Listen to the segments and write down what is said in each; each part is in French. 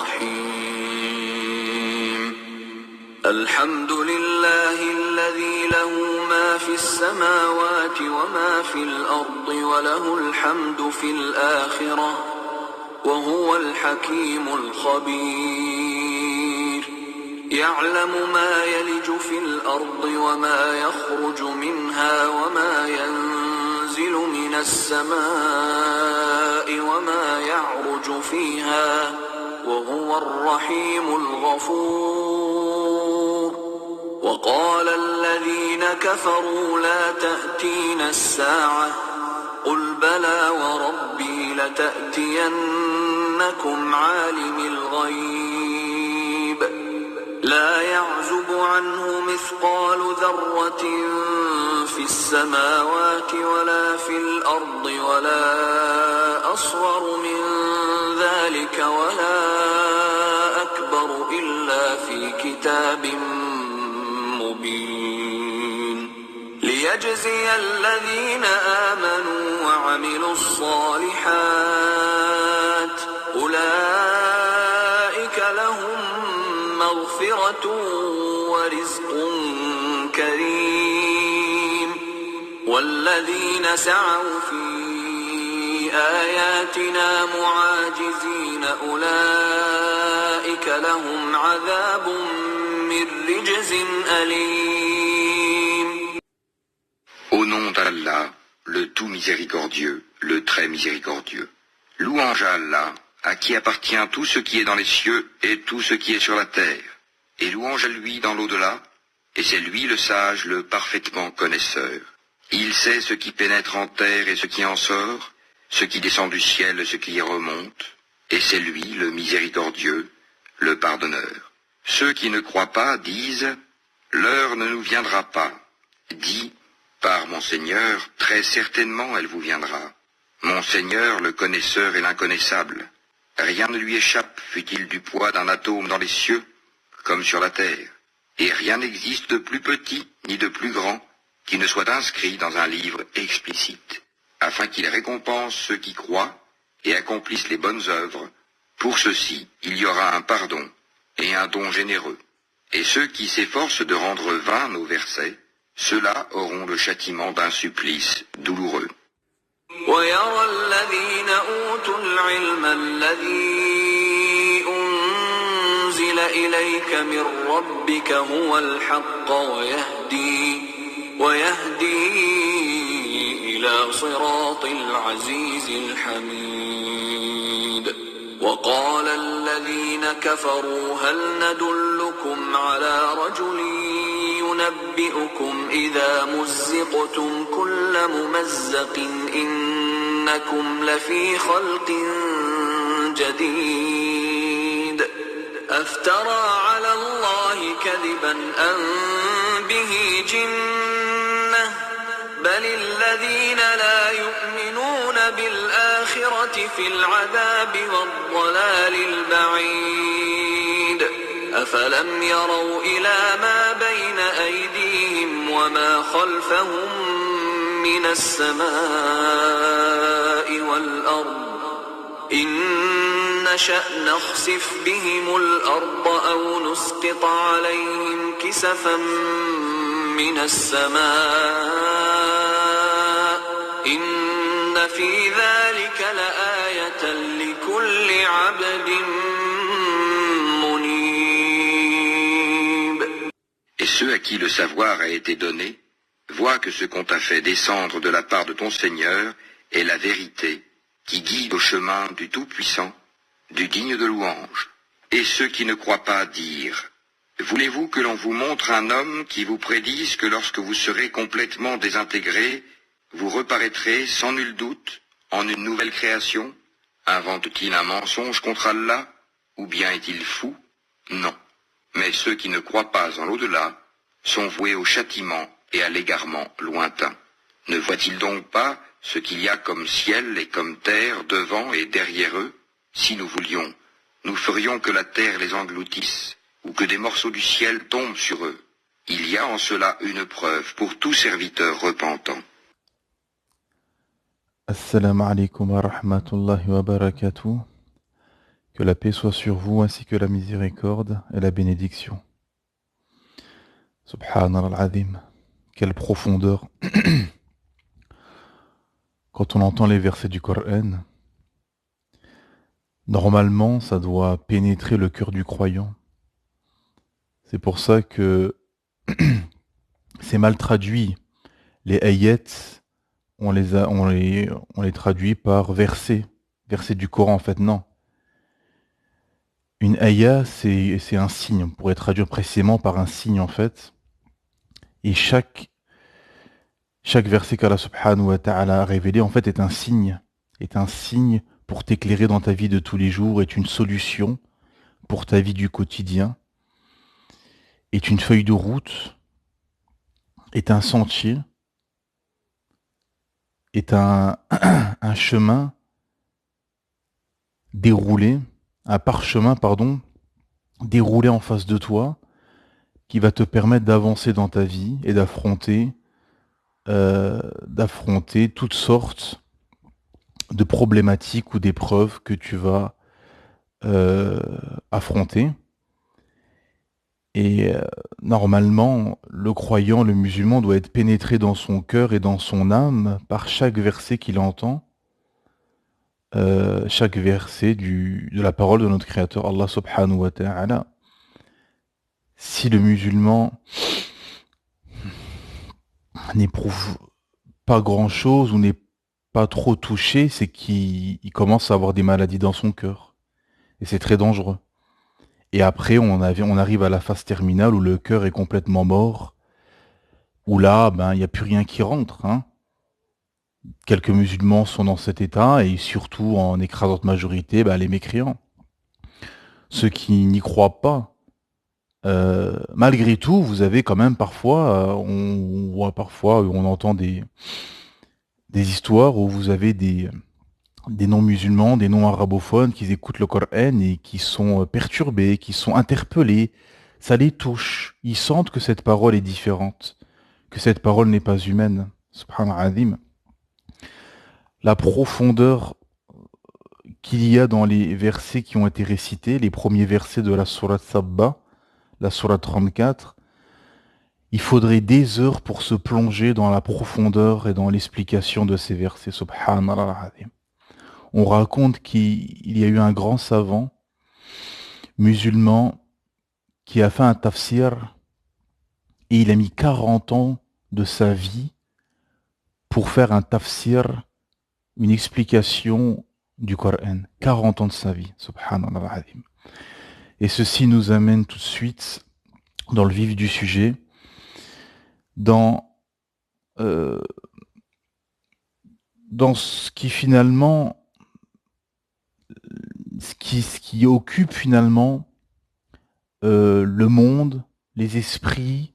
الرحيم الحمد لله الذي له ما في السماوات وما في الأرض وله الحمد في الآخرة وهو الحكيم الخبير يعلم ما يلج في الأرض وما يخرج منها وما ينزل من السماء وما يعرج فيها وهو الرحيم الغفور وقال الذين كفروا لا تأتينا الساعة قل بلى وربي لتأتينكم عالم الغيب لا يعزب عنه مثقال ذرة في السماوات ولا في الأرض ولا أصغر من ذلك ولا أكبر إلا في كتاب مبين ليجزي الذين آمنوا وعملوا الصالحات أولئك لهم مغفرة ورزق كريم والذين سعوا في آياتنا معاجزين أولئك لهم عذاب من رجز أليم. Au nom d'Allah, le tout miséricordieux, le très miséricordieux. Louange à Allah, à qui appartient tout ce qui est dans les cieux et tout ce qui est sur la terre. Et louange à lui dans l'au-delà, et c'est lui le sage, le parfaitement connaisseur. Il sait ce qui pénètre en terre et ce qui en sort, ce qui descend du ciel et ce qui y remonte, et c'est lui le miséricordieux, le pardonneur. Ceux qui ne croient pas disent « L'heure ne nous viendra pas ». Dis « Par mon Seigneur, très certainement elle vous viendra. Mon Seigneur, le connaisseur et l'inconnaissable. Rien ne lui échappe, fût-il du poids d'un atome dans les cieux, comme sur la terre. Et rien n'existe de plus petit ni de plus grand qui ne soit inscrit dans un livre explicite, afin qu'il récompense ceux qui croient et accomplissent les bonnes œuvres. Pour ceux-ci, il y aura un pardon et un don généreux. Et ceux qui s'efforcent de rendre vains nos versets, ceux-là auront le châtiment d'un supplice douloureux. ويرى الذين أوتوا العلم الذي أنزل إليك من ربك هو الحق ويهدي إلى صراط العزيز الحميد وقال الذين كفروا هل ندلكم على رجل ينبئكم إذا مزقتم كل ممزق إنكم لفي خلق جديد أفترى على الله كذبا أم به جنة بل الذين لا يؤمنون بالآخرة في العذاب والضلال البعيد أفلم يروا إلى ما بين أيديهم وما خلفهم من السماء والأرض إن نشأ نخسف بهم الأرض أو نسقط عليهم كسفا من السماء إن في ذلك لآية لكل عبد منيب. Et ceux à qui le savoir a été donné, voient que ce qu'on t'a fait descendre de la part de ton Seigneur est la vérité, qui guide au chemin du Tout-Puissant, du digne de louange. Et ceux qui ne croient pas dirent « Voulez-vous que l'on vous montre un homme qui vous prédise que lorsque vous serez complètement désintégrés, vous reparaîtrez sans nul doute en une nouvelle création? Invente-t-il un mensonge contre Allah? Ou bien est-il fou? Non. Mais ceux qui ne croient pas en l'au-delà sont voués au châtiment et à l'égarement lointain. Ne voient-ils donc pas ce qu'il y a comme ciel et comme terre devant et derrière eux? Si nous voulions, nous ferions que la terre les engloutisse, ou que des morceaux du ciel tombent sur eux. Il y a en cela une preuve pour tout serviteur repentant. Assalamu alaikum wa rahmatullahi wa barakatuh. Que la paix soit sur vous ainsi que la miséricorde et la bénédiction. Subhanallah al-Azim. Quelle profondeur. Quand on entend les versets du Coran, normalement ça doit pénétrer le cœur du croyant. C'est pour ça que c'est mal traduit. Les ayats, on les traduit par versets du Coran en fait, non. Une ayah, c'est un signe, on pourrait traduire précisément par un signe en fait. Et chaque verset qu'Allah subhanahu wa ta'ala a révélé en fait est un signe pour t'éclairer dans ta vie de tous les jours, est une solution pour ta vie du quotidien, est une feuille de route, est un sentier, est un chemin déroulé, un parchemin, pardon, déroulé en face de toi, qui va te permettre d'avancer dans ta vie et d'affronter toutes sortes de problématiques ou d'épreuves que tu vas affronter. Et normalement, le croyant, le musulman doit être pénétré dans son cœur et dans son âme par chaque verset qu'il entend, chaque verset de la parole de notre Créateur, Allah subhanahu wa ta'ala. Si le musulman n'éprouve pas grand-chose ou n'est pas trop touché, c'est qu'il commence à avoir des maladies dans son cœur. Et c'est très dangereux. Et après, on arrive à la phase terminale où le cœur est complètement mort, où là, il n'y a plus rien qui rentre. Hein. Quelques musulmans sont dans cet état, et surtout, en écrasante majorité, les mécréants. Ceux qui n'y croient pas. Malgré tout, vous avez quand même parfois, on voit parfois, on entend des histoires où vous avez des non-musulmans, des non-arabophones qui écoutent le Coran et qui sont perturbés, qui sont interpellés. Ça les touche. Ils sentent que cette parole est différente, que cette parole n'est pas humaine. Subhanallah. La profondeur qu'il y a dans les versets qui ont été récités, les premiers versets de la sourate Sabba, la sourate 34, il faudrait des heures pour se plonger dans la profondeur et dans l'explication de ces versets. Subhanallah. On raconte qu'il y a eu un grand savant musulman qui a fait un tafsir et il a mis 40 ans de sa vie pour faire un tafsir, une explication du Coran. 40 ans de sa vie, subhanallah. Et ceci nous amène tout de suite dans le vif du sujet, dans ce qui finalement ce qui occupe finalement le monde, les esprits,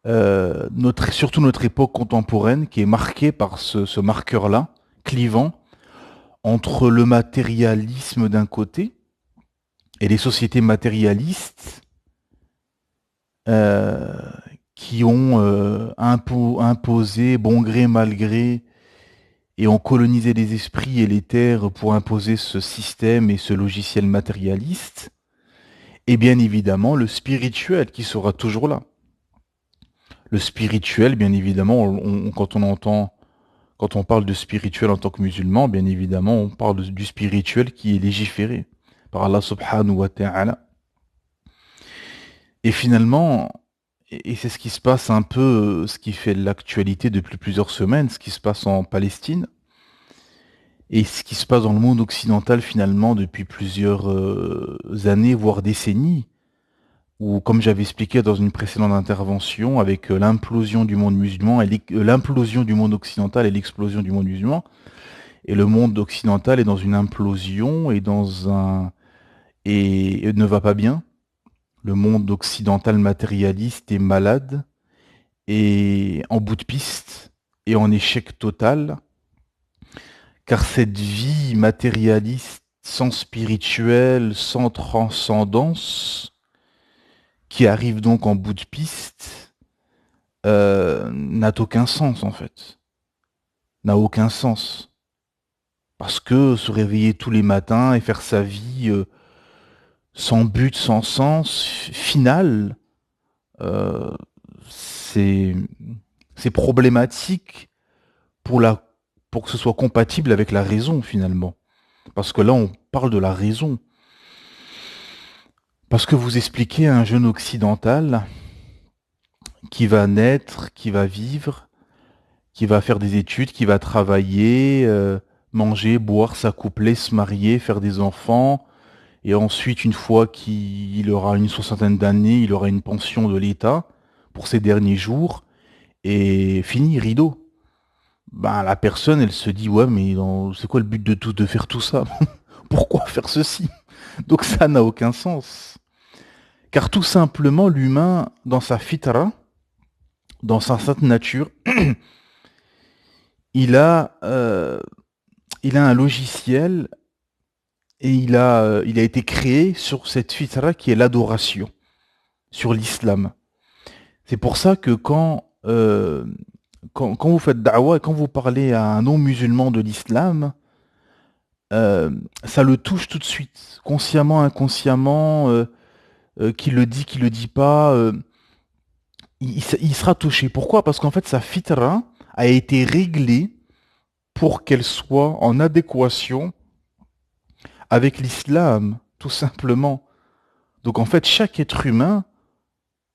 surtout notre époque contemporaine, qui est marquée par ce marqueur-là, clivant, entre le matérialisme d'un côté et les sociétés matérialistes qui ont imposé, bon gré, mal gré, et ont colonisé les esprits et les terres pour imposer ce système et ce logiciel matérialiste, et bien évidemment le spirituel qui sera toujours là. Le spirituel, bien évidemment, quand on parle de spirituel en tant que musulman, bien évidemment, on parle du spirituel qui est légiféré par Allah subhanahu wa ta'ala. Et finalement, et c'est ce qui se passe un peu, ce qui fait l'actualité depuis plusieurs semaines, ce qui se passe en Palestine, et ce qui se passe dans le monde occidental finalement depuis plusieurs années, voire décennies, où, comme j'avais expliqué dans une précédente intervention, avec l'implosion du monde musulman, et l'implosion du monde occidental et l'explosion du monde musulman, et le monde occidental est dans une implosion et et ne va pas bien. Le monde occidental matérialiste est malade et en bout de piste et en échec total, car cette vie matérialiste sans spirituel, sans transcendance, qui arrive donc en bout de piste, n'a aucun sens en fait. N'a aucun sens. Parce que se réveiller tous les matins et faire sa vie sans but, sans sens final, euh, c'est c'est problématique pour pour que ce soit compatible avec la raison finalement. Parce que là, on parle de la raison. Parce que vous expliquez à un jeune occidental qui va naître, qui va vivre, qui va faire des études, qui va travailler, manger, boire, s'accoupler, se marier, faire des enfants, et ensuite, une fois qu'il aura une soixantaine d'années, il aura une pension de l'État pour ses derniers jours, et fini, rideau. Ben, la personne, elle se dit, ouais, mais c'est quoi le but de faire tout ça? Pourquoi faire ceci? Donc ça n'a aucun sens. Car tout simplement, l'humain, dans sa fitra, dans sa sainte nature, il a, euh, il a un logiciel et il a été créé sur cette fitra qui est l'adoration, sur l'islam. C'est pour ça que quand vous faites da'wah et quand vous parlez à un non-musulman de l'islam, euh, ça le touche tout de suite, consciemment, inconsciemment, qu'il le dit pas, il sera touché. Pourquoi? Parce qu'en fait, sa fitra a été réglée pour qu'elle soit en adéquation avec l'islam, tout simplement. Donc en fait, chaque être humain,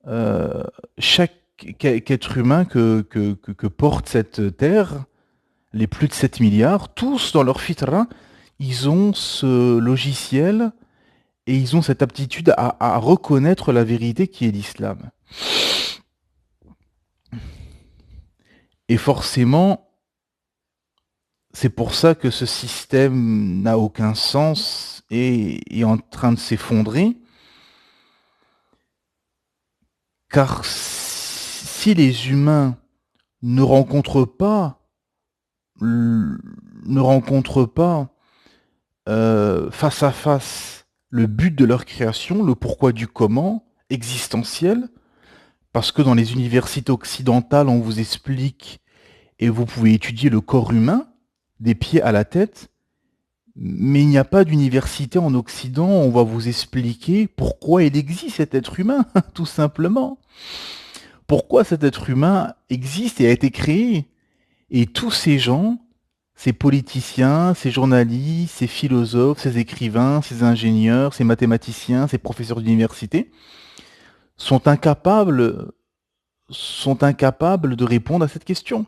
euh, chaque qu'être humain que porte cette terre, les plus de 7 milliards, tous dans leur fitra, ils ont ce logiciel et ils ont cette aptitude à reconnaître la vérité qui est l'islam. Et forcément, c'est pour ça que ce système n'a aucun sens et est en train de s'effondrer. Car si les humains ne rencontrent pas, ne rencontrent pas face à face le but de leur création, le pourquoi du comment existentiel, parce que dans les universités occidentales, on vous explique et vous pouvez étudier le corps humain, des pieds à la tête, mais il n'y a pas d'université en Occident où on va vous expliquer pourquoi il existe cet être humain, tout simplement. Pourquoi cet être humain existe et a été créé. Et tous ces gens, ces politiciens, ces journalistes, ces philosophes, ces écrivains, ces ingénieurs, ces mathématiciens, ces professeurs d'université, sont incapables de répondre à cette question.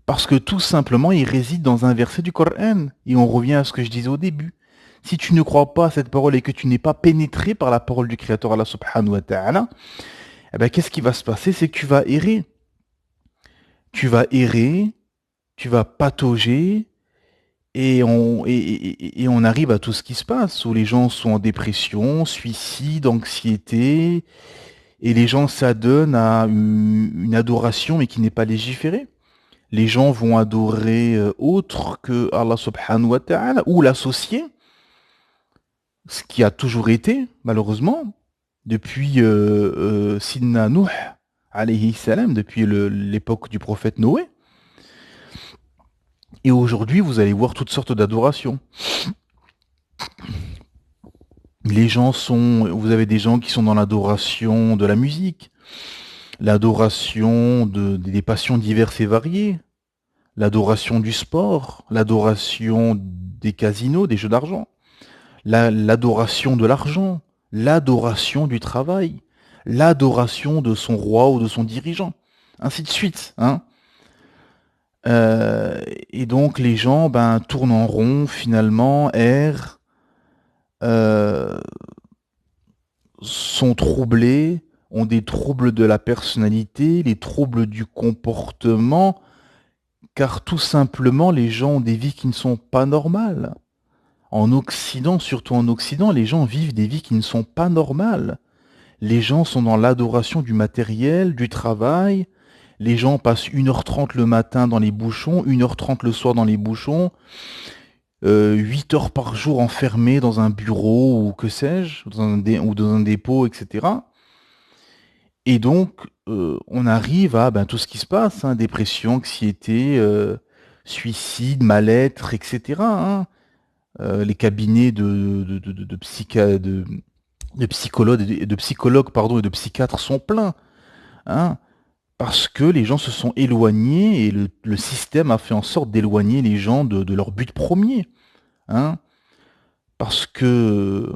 Parce que tout simplement, ils résident dans un verset du Coran. Et on revient à ce que je disais au début. Si tu ne crois pas à cette parole et que tu n'es pas pénétré par la parole du Créateur Allah subhanahu wa ta'ala, eh ben, qu'est-ce qui va se passer? C'est que tu vas errer. Tu vas errer, tu vas patauger, et on arrive à tout ce qui se passe, où les gens sont en dépression, suicide, anxiété, et les gens s'adonnent à une adoration, mais qui n'est pas légiférée. Les gens vont adorer autre que Allah subhanahu wa ta'ala, ou l'associer, ce qui a toujours été, malheureusement, depuis Sidna Nuh, alayhi salam, depuis l'époque du prophète Noé. Et aujourd'hui, vous allez voir toutes sortes d'adorations. Vous avez des gens qui sont dans l'adoration de la musique, l'adoration des passions diverses et variées, l'adoration du sport, l'adoration des casinos, des jeux d'argent, l'adoration de l'argent, l'adoration du travail, l'adoration de son roi ou de son dirigeant, ainsi de suite. Hein. Et donc les gens tournent en rond, finalement, errent, euh, sont troublés, ont des troubles de la personnalité, les troubles du comportement, car tout simplement les gens ont des vies qui ne sont pas normales. En Occident, surtout en Occident, les gens vivent des vies qui ne sont pas normales. Les gens sont dans l'adoration du matériel, du travail. Les gens passent 1h30 le matin dans les bouchons, 1h30 le soir dans les bouchons, 8 heures par jour enfermés dans un bureau ou que sais-je, ou dans un dépôt, etc. Et donc, on arrive à tout ce qui se passe, hein, dépression, anxiété, suicide, mal-être, etc. Hein. les cabinets de psychologues pardon, et de psychiatres sont pleins, hein, parce que les gens se sont éloignés et le système a fait en sorte d'éloigner les gens de leur but premier, hein, parce que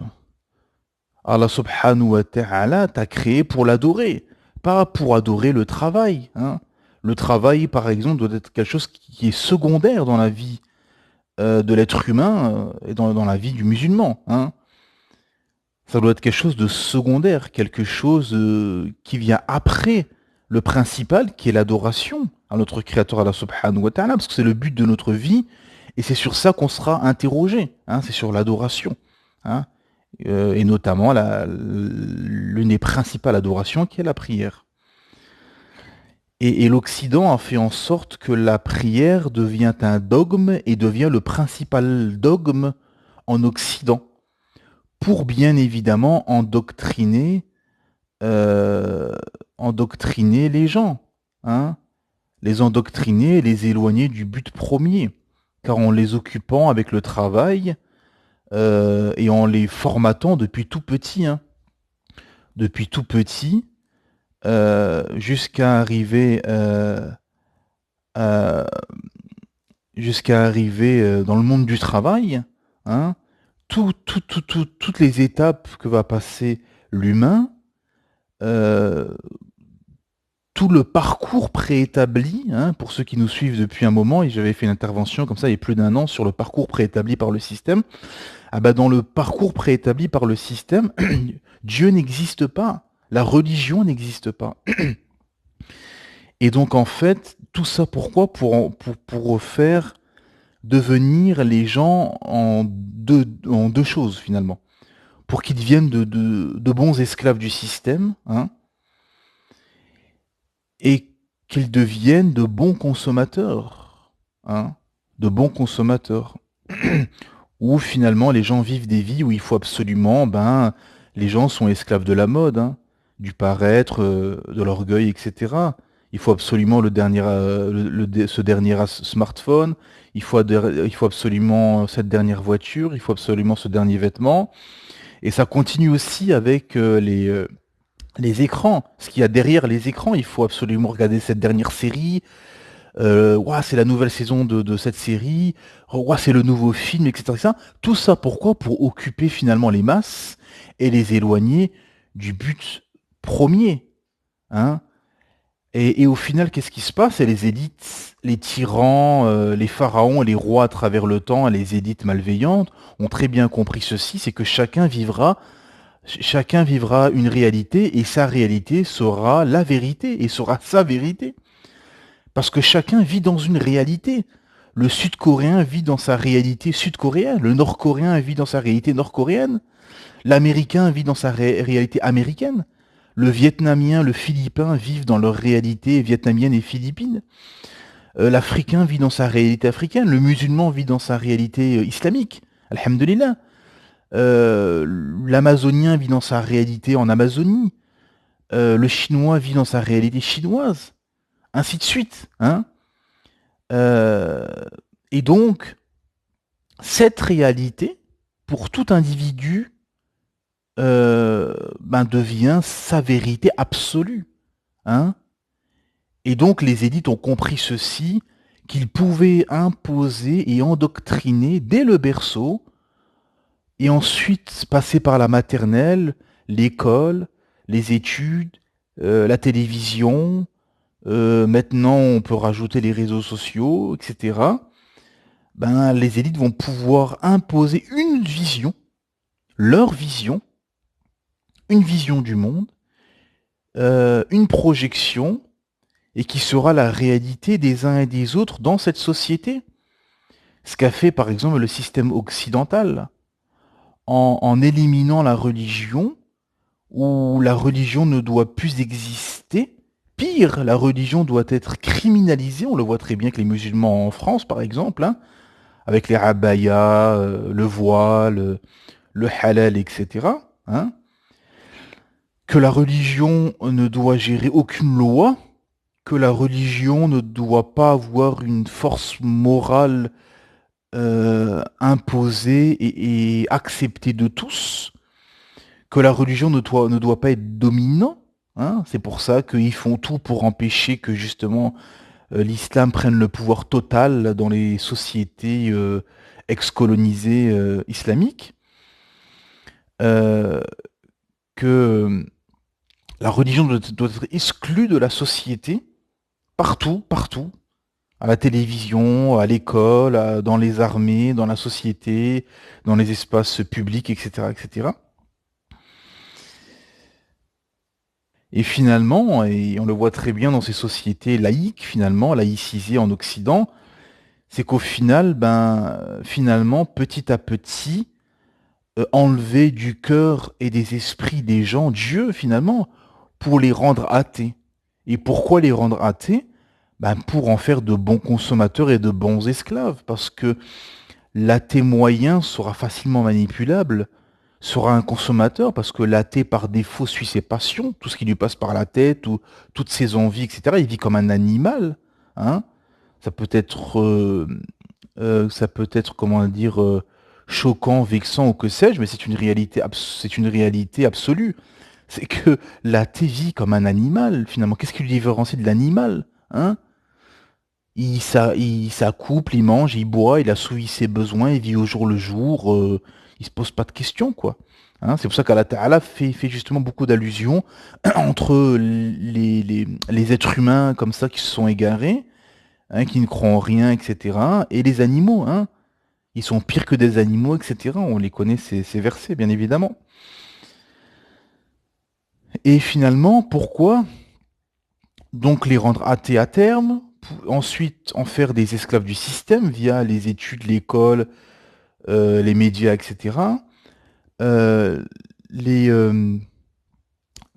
Allah subhanahu wa ta'ala t'a créé pour l'adorer, pas pour adorer le travail, hein. Le travail, par exemple, doit être quelque chose qui est secondaire dans la vie de l'être humain et dans la vie du musulman, hein. Ça doit être quelque chose de secondaire, quelque chose qui vient après le principal, qui est l'adoration à notre Créateur, Allah subhanahu wa ta'ala, parce que c'est le but de notre vie, et c'est sur ça qu'on sera interrogé, hein, c'est sur l'adoration, hein, et notamment l'une des principales adorations qui est la prière. Et l'Occident a fait en sorte que la prière devient un dogme et devient le principal dogme en Occident, pour bien évidemment endoctriner les gens, hein, les endoctriner et les éloigner du but premier, car en les occupant avec le travail et en les formatant depuis tout petit, hein, depuis tout petit, jusqu'à arriver à- dans le monde du travail, hein, toutes les étapes que va passer l'humain, euh, tout le parcours préétabli, hein, pour ceux qui nous suivent depuis un moment, et j'avais fait une intervention comme ça il y a plus d'1 an sur le parcours préétabli par le système. Ah bah dans le parcours préétabli par le système, Dieu n'existe pas, la religion n'existe pas. Et donc en fait, tout ça pourquoi? Pour faire devenir les gens en deux choses finalement. Pour qu'ils deviennent de bons esclaves du système, hein, et qu'ils deviennent de bons consommateurs, hein, de bons consommateurs. Où finalement les gens vivent des vies où il faut absolument, les gens sont esclaves de la mode, hein, du paraître, de l'orgueil, etc. Il faut absolument ce dernier smartphone, il faut absolument cette dernière voiture, il faut absolument ce dernier vêtement. Et ça continue aussi avec les écrans. Ce qu'il y a derrière les écrans, il faut absolument regarder cette dernière série. Ouah, c'est la nouvelle saison de cette série. Ouah, c'est le nouveau film, etc., etc. Tout ça pourquoi? Pour occuper finalement les masses et les éloigner du but premier, hein. Et au final, qu'est-ce qui se passe? C'est les élites, les tyrans, les pharaons et les rois à travers le temps, les élites malveillantes, ont très bien compris ceci, c'est que chacun vivra une réalité et sa réalité sera la vérité et sera sa vérité. Parce que chacun vit dans une réalité. Le Sud-Coréen vit dans sa réalité sud-coréenne, le Nord-Coréen vit dans sa réalité nord-coréenne, l'Américain vit dans sa réalité américaine, le Vietnamien, le Philippin vivent dans leur réalité vietnamienne et philippine, l'Africain vit dans sa réalité africaine, le musulman vit dans sa réalité islamique, alhamdulillah, l'Amazonien vit dans sa réalité en Amazonie, le Chinois vit dans sa réalité chinoise, ainsi de suite, hein. Et donc, cette réalité, pour tout individu, devient sa vérité absolue, hein. Et donc, les élites ont compris ceci, qu'ils pouvaient imposer et endoctriner dès le berceau, et ensuite passer par la maternelle, l'école, les études, la télévision. Maintenant, on peut rajouter les réseaux sociaux, etc. Les élites vont pouvoir imposer une vision, leur vision, une vision du monde, une projection, et qui sera la réalité des uns et des autres dans cette société. Ce qu'a fait par exemple le système occidental, en éliminant la religion, où la religion ne doit plus exister. Pire, la religion doit être criminalisée. On le voit très bien avec les musulmans en France, par exemple, hein, avec les abayas, le voile, le halal, etc. Hein, que la religion ne doit gérer aucune loi, que la religion ne doit pas avoir une force morale imposée et acceptée de tous, que la religion ne doit pas être dominant. Hein. C'est pour ça qu'ils font tout pour empêcher que justement l'islam prenne le pouvoir total dans les sociétés ex-colonisées islamiques. Euh, que la religion doit être exclue de la société, partout, partout, à la télévision, à l'école, dans les armées, dans la société, dans les espaces publics, etc., etc. Et finalement, et on le voit très bien dans ces sociétés laïques, finalement, laïcisées en Occident, c'est qu'au final, finalement, petit à petit, enlever du cœur et des esprits des gens Dieu, finalement, pour les rendre athées. Et pourquoi les rendre athées? Pour en faire de bons consommateurs et de bons esclaves, parce que l'athée moyen sera facilement manipulable, sera un consommateur, parce que l'athée par défaut suit ses passions, tout ce qui lui passe par la tête, ou toutes ses envies, etc. Il vit comme un animal. Hein. Ça peut être, comment dire, choquant, vexant ou que sais-je, mais c'est une réalité absolue. C'est que l'athée vit comme un animal, finalement. Qu'est-ce qui le différencie de l'animal? Hein. Il s'accouple, il mange, il boit, il assouvit ses besoins, il vit au jour le jour, il se pose pas de questions, quoi. Hein, c'est pour ça qu'Allah Ta'ala fait justement beaucoup d'allusions entre les êtres humains comme ça qui se sont égarés, hein, qui ne croient en rien, etc., et les animaux, hein. Ils sont pires que des animaux, etc. On les connaît, ces versets, bien évidemment. Et finalement, pourquoi donc les rendre athées à terme, ensuite en faire des esclaves du système via les études, l'école, les médias, etc. Euh, les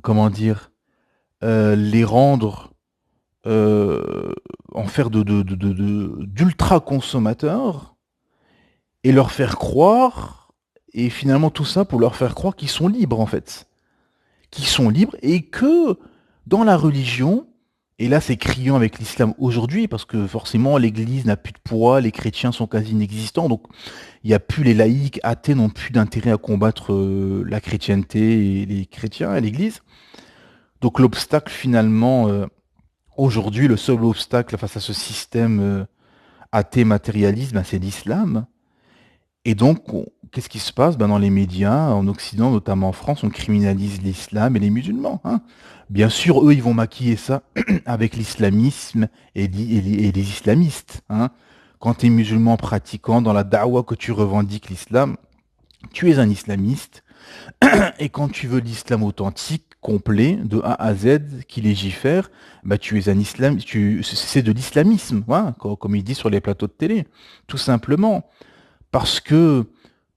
comment dire, les rendre en faire d'ultra consommateurs et leur faire croire, et finalement tout ça pour leur faire croire qu'ils sont libres en fait, qu'ils sont libres et que dans la religion, et là c'est criant avec l'islam aujourd'hui, parce que forcément l'église n'a plus de poids, les chrétiens sont quasi inexistants, donc il n'y a plus les laïcs, athées n'ont plus d'intérêt à combattre la chrétienté et les chrétiens et l'église. Donc l'obstacle finalement, aujourd'hui le seul obstacle face à ce système athée matérialiste, c'est l'islam. Et donc, qu'est-ce qui se passe? Dans les médias, en Occident, notamment en France, on criminalise l'islam et les musulmans. Hein. Bien sûr, eux, ils vont maquiller ça avec l'islamisme et les islamistes. Hein. Quand tu es musulman pratiquant dans la da'wa que tu revendiques l'islam, tu es un islamiste. Et quand tu veux l'islam authentique, complet, de A à Z, qui légifère, tu es un islam, c'est de l'islamisme, hein, comme il dit sur les plateaux de télé, tout simplement. Parce que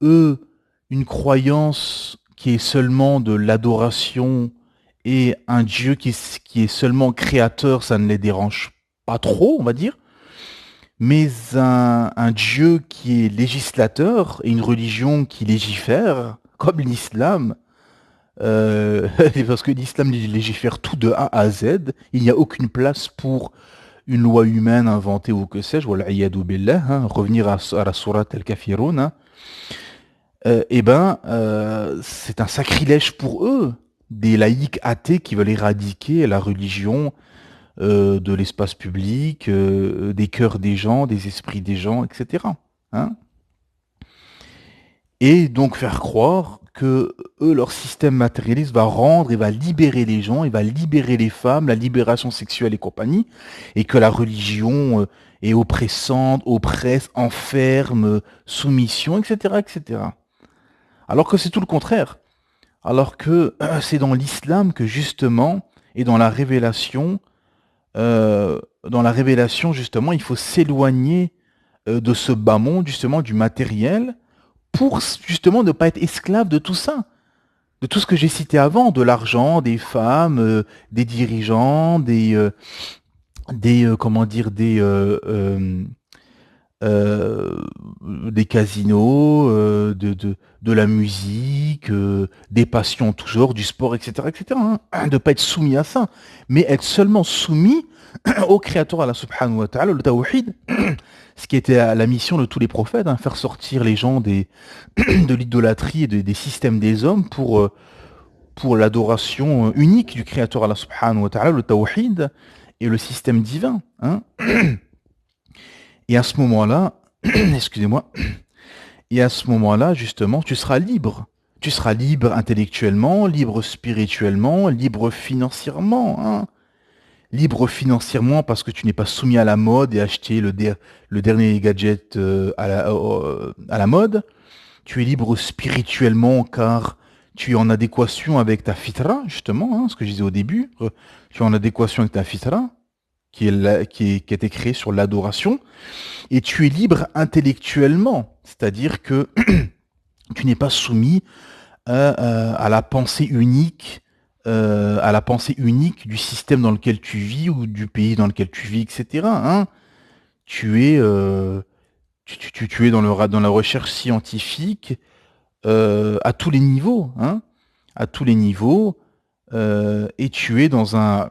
eux, une croyance qui est seulement de l'adoration et un Dieu qui est seulement créateur, ça ne les dérange pas trop, on va dire. Mais un Dieu qui est législateur et une religion qui légifère, comme l'islam, parce que l'islam légifère tout de A à Z, il n'y a aucune place pour une loi humaine inventée ou que sais-je, wal'iyadu billah, hein, revenir à la sourate al-Kafirun, hein, c'est un sacrilège pour eux, des laïcs athées qui veulent éradiquer la religion de l'espace public, des cœurs des gens, des esprits des gens, etc. Hein. Et donc faire croire que eux, leur système matérialiste va rendre et va libérer les gens, et va libérer les femmes, la libération sexuelle et compagnie, et que la religion est oppressante, oppresse, enferme, soumission, etc., etc. Alors que c'est tout le contraire. Alors que c'est dans l'islam que justement, et dans la révélation justement, il faut s'éloigner de ce bas monde, justement, du matériel, pour justement ne pas être esclave de tout ça, de tout ce que j'ai cité avant, de l'argent, des femmes, des dirigeants, comment dire, des casinos, de la musique, des passions en tout genre, du sport, etc., etc. Hein. De pas être soumis à ça, mais être seulement soumis au Créateur, Allah subhanahu wa ta'ala, le tawhid. ce qui était la mission de tous les prophètes, hein, faire sortir les gens de l'idolâtrie et des systèmes des hommes pour l'adoration unique du Créateur Allah subhanahu wa ta'ala, le tawhid et le système divin. Hein. Et à ce moment-là, excusez-moi, et à ce moment-là, justement, tu seras libre. Tu seras libre intellectuellement, libre spirituellement, libre financièrement. Hein. Libre financièrement parce que tu n'es pas soumis à la mode et acheter le dernier gadget à la mode. Tu es libre spirituellement car tu es en adéquation avec ta fitra, justement, hein, ce que je disais au début. Tu es en adéquation avec ta fitra, qui a été créée sur l'adoration. Et tu es libre intellectuellement, c'est-à-dire que tu n'es pas soumis à la pensée unique, du système dans lequel tu vis ou du pays dans lequel tu vis, etc. Hein. Tu es dans la recherche scientifique à tous les niveaux, hein, à tous les niveaux, et tu es dans un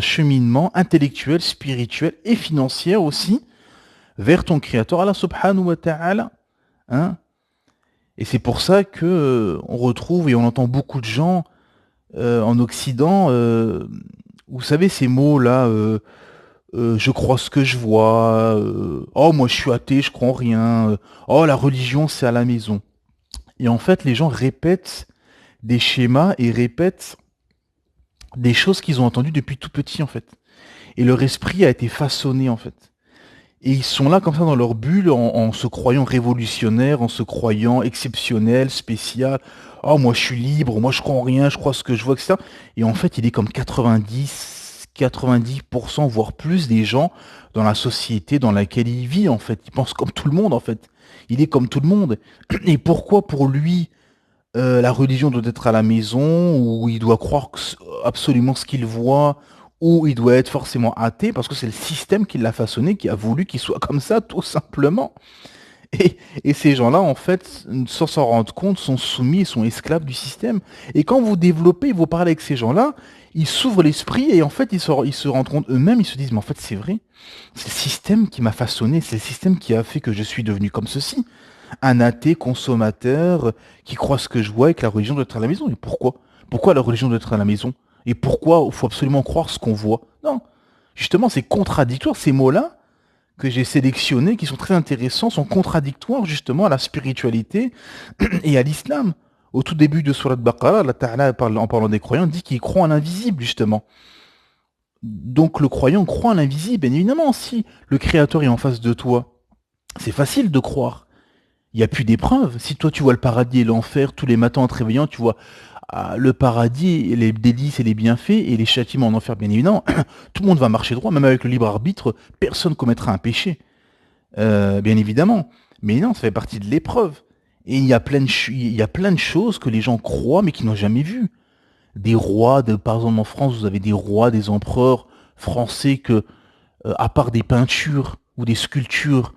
cheminement intellectuel, spirituel et financier aussi vers ton Créateur, Allah subhanahu wa ta'ala. Hein. Et c'est pour ça que on retrouve et on entend beaucoup de gens en Occident, vous savez ces mots-là, je crois ce que je vois, oh moi je suis athée, je crois en rien, oh la religion c'est à la maison. Et en fait les gens répètent des schémas et répètent des choses qu'ils ont entendues depuis tout petit en fait. Et leur esprit a été façonné en fait. Et ils sont là comme ça dans leur bulle en se croyant révolutionnaires, en se croyant exceptionnels, spécial. Oh moi je suis libre, moi je crois en rien, je crois ce que je vois, etc. Et en fait il est comme 90%, voire plus des gens dans la société dans laquelle il vit en fait. Il pense comme tout le monde en fait. Il est comme tout le monde. Et pourquoi pour lui la religion doit être à la maison, où il doit croire absolument ce qu'il voit, ou il doit être forcément athée, parce que c'est le système qui l'a façonné, qui a voulu qu'il soit comme ça, tout simplement. Et ces gens-là, en fait, sans s'en rendre compte, sont soumis, sont esclaves du système. Et quand vous développez, vous parlez avec ces gens-là, ils s'ouvrent l'esprit, et en fait, ils se rendent compte eux-mêmes, ils se disent, mais en fait, c'est vrai, c'est le système qui m'a façonné, c'est le système qui a fait que je suis devenu comme ceci. Un athée consommateur qui croit ce que je vois et que la religion doit être à la maison. Et pourquoi? Pourquoi la religion doit être à la maison? Et pourquoi il faut absolument croire ce qu'on voit? Non. Justement, c'est contradictoire. Ces mots-là que j'ai sélectionnés, qui sont très intéressants, sont contradictoires justement à la spiritualité et à l'islam. Au tout début de Surat Baqarah, Allah Ta'ala, en parlant des croyants, dit qu'ils croient à l'invisible, justement. Donc le croyant croit à l'invisible. Bien évidemment, si le Créateur est en face de toi, c'est facile de croire. Il n'y a plus d'épreuves. Si toi tu vois le paradis et l'enfer, tous les matins en te réveillant, tu vois le paradis, et les délices et les bienfaits, et les châtiments en enfer, bien évidemment, tout le monde va marcher droit, même avec le libre arbitre, personne ne commettra un péché. Bien évidemment. Mais non, ça fait partie de l'épreuve. Et il y a plein de choses que les gens croient, mais qu'ils n'ont jamais vues. Des rois, par exemple en France, vous avez des rois, des empereurs français que, à part des peintures ou des sculptures,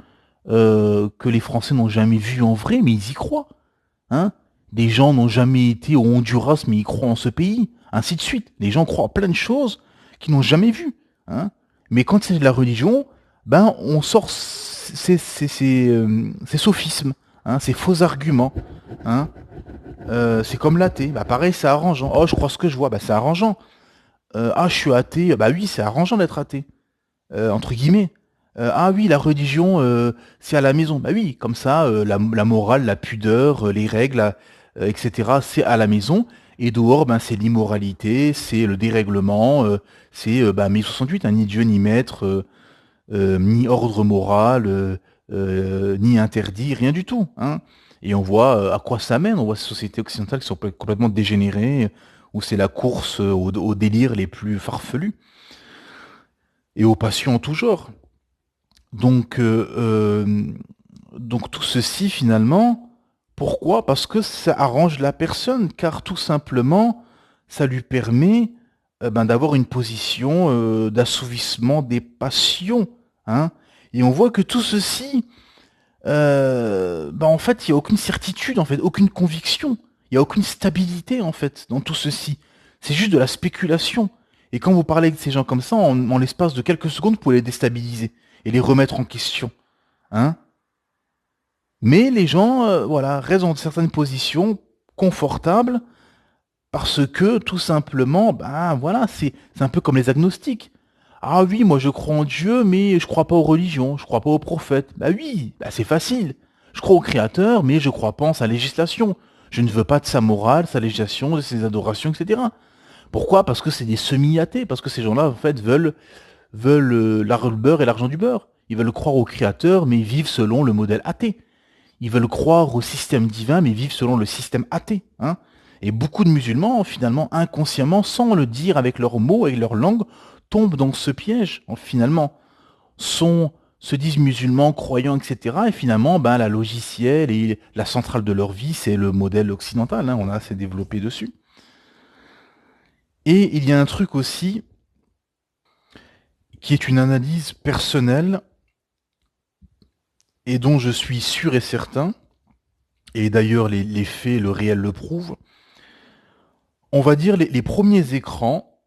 que les Français n'ont jamais vu en vrai, mais ils y croient. Hein? Des gens n'ont jamais été au Honduras, mais ils croient en ce pays. Ainsi de suite. Les gens croient à plein de choses qu'ils n'ont jamais vues. Hein? Mais quand c'est de la religion, ben on sort ces sophismes, hein, ces faux arguments. Hein? C'est comme l'athée. Bah pareil, c'est arrangeant. Oh, je crois ce que je vois. Bah c'est arrangeant. Ah, je suis athée. Bah oui, c'est arrangeant d'être athée. Entre guillemets. Ah oui, la religion, c'est à la maison. Bah oui, comme ça, la morale, la pudeur, les règles, etc., c'est à la maison. Et dehors, ben, c'est l'immoralité, c'est le dérèglement, c'est 1068, hein, ni Dieu, ni maître, ni ordre moral, ni interdit, rien du tout. Hein. Et on voit à quoi ça mène. On voit ces sociétés occidentales qui sont complètement dégénérées, où c'est la course au délire les plus farfelus, et aux passions en tout genre. Donc tout ceci finalement, pourquoi? Parce que ça arrange la personne, car tout simplement, ça lui permet d'avoir une position d'assouvissement des passions. Hein. Et on voit que tout ceci, en fait, il n'y a aucune certitude, en fait, aucune conviction, il n'y a aucune stabilité en fait dans tout ceci. C'est juste de la spéculation. Et quand vous parlez avec ces gens comme ça, en l'espace de quelques secondes, vous pouvez les déstabiliser. et les remettre en question. Hein. Mais les gens voilà, restent dans certaines positions confortables parce que tout simplement, ben voilà, c'est un peu comme les agnostiques. Ah oui, moi je crois en Dieu, mais je crois pas aux religions, je crois pas aux prophètes. Bah oui, bah c'est facile. Je crois au Créateur, mais je crois pas en sa législation. Je ne veux pas de sa morale, sa législation, de ses adorations, etc. Pourquoi? Parce que c'est des semi-athées, parce que ces gens-là, en fait, veulent le beurre et l'argent du beurre. Ils veulent croire au Créateur, mais ils vivent selon le modèle athée. Ils veulent croire au système divin, mais vivent selon le système athée. Hein. Et beaucoup de musulmans, finalement, inconsciemment, sans le dire avec leurs mots, avec leur langue, tombent dans ce piège. Finalement, se disent musulmans, croyants, etc. Et finalement, ben, la logicielle et la centrale de leur vie, c'est le modèle occidental. Hein, on a assez développé dessus. Et il y a un truc aussi qui est une analyse personnelle et dont je suis sûr et certain, et d'ailleurs les faits, le réel le prouvent. On va dire les premiers écrans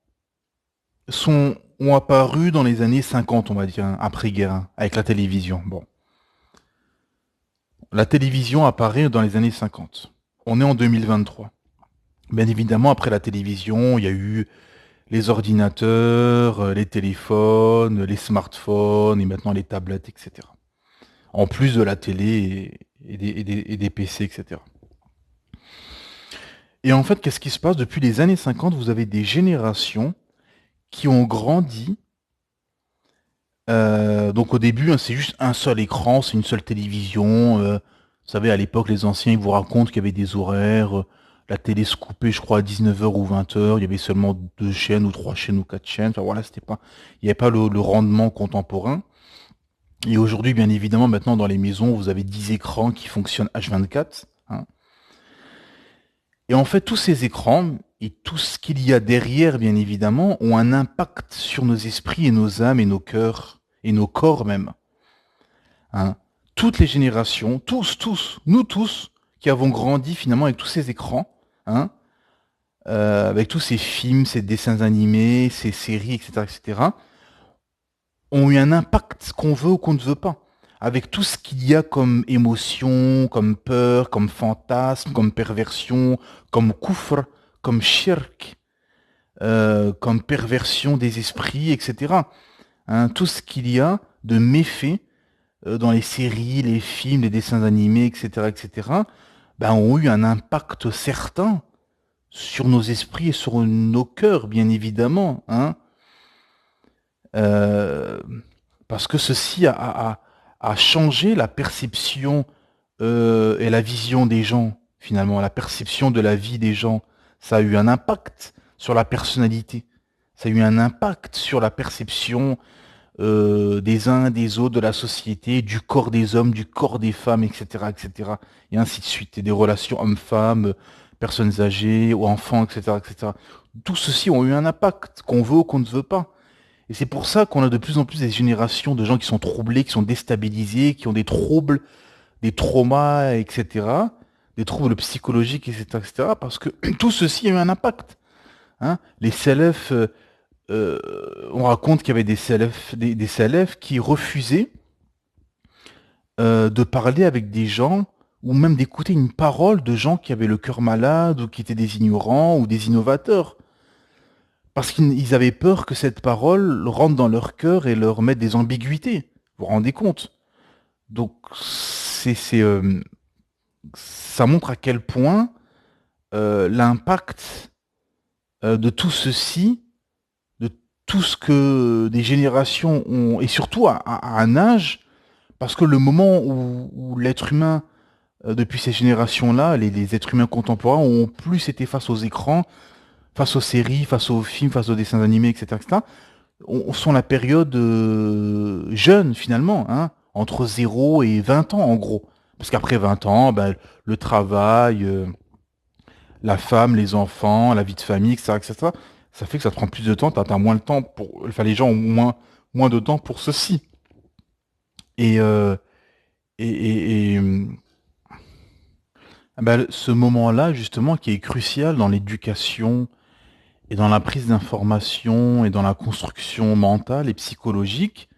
ont apparu dans les années 50, on va dire, hein, après-guerre, hein, avec la télévision. Bon. La télévision apparaît dans les années 50. On est en 2023. Bien évidemment, après la télévision, il y a eu les ordinateurs, les téléphones, les smartphones et maintenant les tablettes, etc. En plus de la télé et des PC, etc. Et en fait, qu'est-ce qui se passe? Depuis les années 50, vous avez des générations qui ont grandi. Donc au début, hein, c'est juste un seul écran, c'est une seule télévision. Vous savez, à l'époque, les anciens, ils vous racontent qu'il y avait des horaires. La télé se coupait, je crois, à 19h ou 20h. Il y avait seulement 2 chaînes ou 3 chaînes ou 4 chaînes. Enfin voilà, il n'y avait pas le rendement contemporain. Et aujourd'hui, bien évidemment, maintenant, dans les maisons, vous avez 10 écrans qui fonctionnent H24. Hein. Et en fait, tous ces écrans et tout ce qu'il y a derrière, bien évidemment, ont un impact sur nos esprits et nos âmes et nos cœurs et nos corps même. Hein. Toutes les générations, nous tous, qui avons grandi finalement avec tous ces écrans, hein, avec tous ces films, ces dessins animés, ces séries, etc., ont eu un impact qu'on veut ou qu'on ne veut pas. Avec tout ce qu'il y a comme émotion, comme peur, comme fantasme, comme perversion, comme koufr, comme shirk, comme perversion des esprits, etc. Hein, tout ce qu'il y a de méfaits dans les séries, les films, les dessins animés, etc., ben, ont eu un impact certain sur nos esprits et sur nos cœurs, bien évidemment. Hein. Parce que ceci a changé la perception et la vision des gens, finalement, la perception de la vie des gens. Ça a eu un impact sur la personnalité. Ça a eu un impact sur la perception des uns, des autres, de la société, du corps des hommes, du corps des femmes, etc., etc. Et ainsi de suite. Et des relations hommes-femmes, personnes âgées, ou enfants, etc., etc. Tout ceci ont eu un impact, qu'on veut ou qu'on ne veut pas. Et c'est pour ça qu'on a de plus en plus des générations de gens qui sont troublés, qui sont déstabilisés, qui ont des troubles, des traumas, etc., des troubles psychologiques, etc., etc., parce que tout ceci a eu un impact. Hein. Les salafs, on raconte qu'il y avait des salafs qui refusaient de parler avec des gens, ou même d'écouter une parole de gens qui avaient le cœur malade, ou qui étaient des ignorants, ou des innovateurs. Parce qu'ils avaient peur que cette parole rentre dans leur cœur et leur mette des ambiguïtés. Vous vous rendez compte? Donc, ça montre à quel point l'impact de tout ceci, de tout ce que des générations ont, et surtout à un âge, parce que le moment où l'être humain, depuis ces générations-là, les êtres humains contemporains ont plus été face aux écrans, face aux séries, face aux films, face aux dessins animés, etc., on sont la période jeune, finalement, hein, entre 0 et 20 ans, en gros. Parce qu'après 20 ans, ben, le travail, la femme, les enfants, la vie de famille, etc., etc., ça fait que ça te prend plus de temps, t'as moins le temps pour... Enfin, les gens ont moins de temps pour ceci. Et, ben, ce moment-là, justement, qui est crucial dans l'éducation et dans la prise d'information et dans la construction mentale et psychologique,